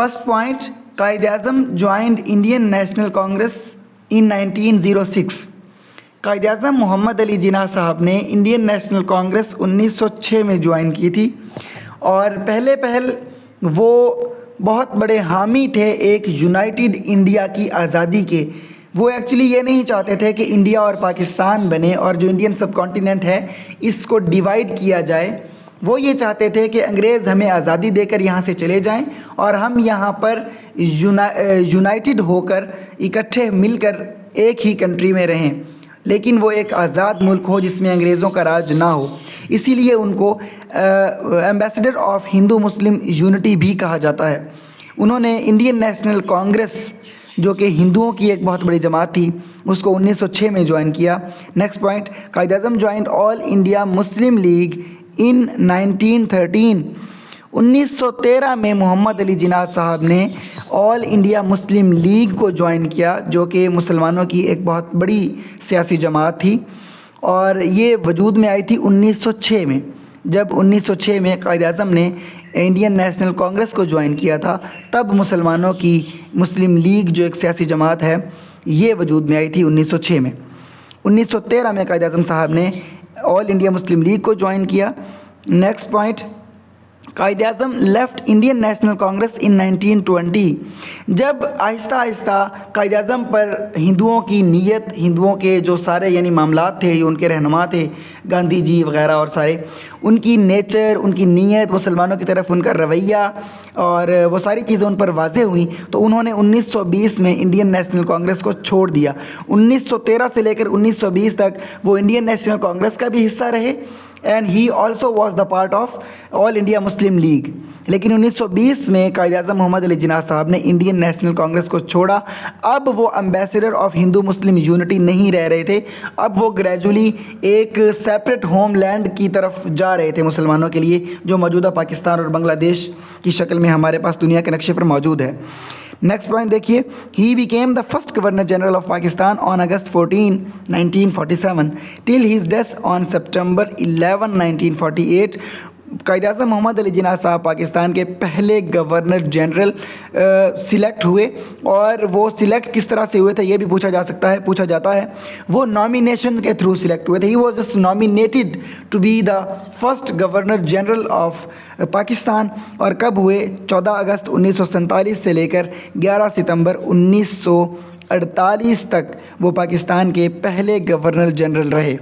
First point, Quaid-e-Azam joined Indian National Congress in 1906। Quaid-e-Azam Mohammad Ali Jinnah sahab ने Indian National Congress 1906 में join की थी और पहल वो बहुत बड़े हामी थे एक यूनाइटेड इंडिया की आज़ादी के। वो एक्चुअली ये नहीं चाहते थे कि इंडिया और पाकिस्तान बने और जो इंडियन सब कॉन्टिनेंट है इसको डिवाइड किया जाए। वो ये चाहते थे कि अंग्रेज़ हमें आज़ादी देकर यहाँ से चले जाएं और हम यहाँ पर यूनाइटेड होकर इकट्ठे मिलकर एक ही कंट्री में रहें, लेकिन वो एक आज़ाद मुल्क हो जिसमें अंग्रेज़ों का राज ना हो। इसीलिए उनको ambassador of Hindu Muslim unity भी कहा जाता है। उन्होंने इंडियन नेशनल कांग्रेस जो कि हिंदुओं की एक बहुत बड़ी जमात थी उसको 1906 में ज्वाइन किया। Next point, Quaid-e-Azam joined All India Muslim League in 1913। 1913 में मोहम्मद अली जिन्ना साहब ने ऑल इंडिया मुस्लिम लीग को ज्वाइन किया जो कि मुसलमानों की एक बहुत बड़ी सियासी जमात थी और ये वजूद में आई थी 1906 में। जब 1906 में कायद-ए-आज़म ने इंडियन नेशनल कांग्रेस को ज्वाइन किया था तब मुसलमानों की मुस्लिम लीग जो एक सियासी जमात है ये वजूद में आई थी 1906 में। 1913 में कायद-ए-आज़म साहब ने ऑल इंडिया मुस्लिम लीग को ज्वाइन किया। Next point, Quaid-e-Azam left Indian National Congress in 1920। जब आहिस्ता आहिस्ता कायद-ए-आज़म पर हिंदुओं की नीयत, हिंदुओं के जो सारे यानी मामलात थे, उनके रहनुमा थे गांधी जी वग़ैरह और सारे, उनकी नेचर, उनकी नीयत, मुसलमानों की तरफ उनका रवैया और वो सारी चीज़ें उन पर वाज़ेह हुई तो उन्होंने 1920 में इंडियन नेशनल कांग्रेस को छोड़ दिया। 1913 से लेकर 1920 तक वो इंडियन नेशनल कांग्रेस का भी हिस्सा रहे and he also was the part of all India Muslim league. लेकिन 1920 में कायद-ए-आज़म मोहम्मद अली जिन्ना साहब ने इंडियन नेशनल कांग्रेस को छोड़ा। अब वो ambassador of Hindu Muslim unity नहीं रह रहे थे, अब वो ग्रेजुअली एक सेपरेट होमलैंड की तरफ जा रहे थे मुसलमानों के लिए, जो मौजूदा पाकिस्तान और बांग्लादेश की शक्ल में हमारे पास दुनिया के नक्शे पर मौजूद है। नेक्स्ट पॉइंट देखिए, he became the first governor general of Pakistan on August 14, 1947 till his death on September 11, 1948। Quaid-e-Azam Mohammad Ali Jinnah sahab Pakistan के पहले गवर्नर जनरल सिलेक्ट हुए और वो सिलेक्ट किस तरह से हुए थे ये भी पूछा जाता है। वो नॉमिनेशन के थ्रू सिलेक्ट हुए थे। He was just nominated to be the first governor general of Pakistan. और कब हुए? 14 अगस्त 1947 से लेकर 11 सितंबर 1948 तक वो पाकिस्तान के पहले गवर्नर जनरल रहे।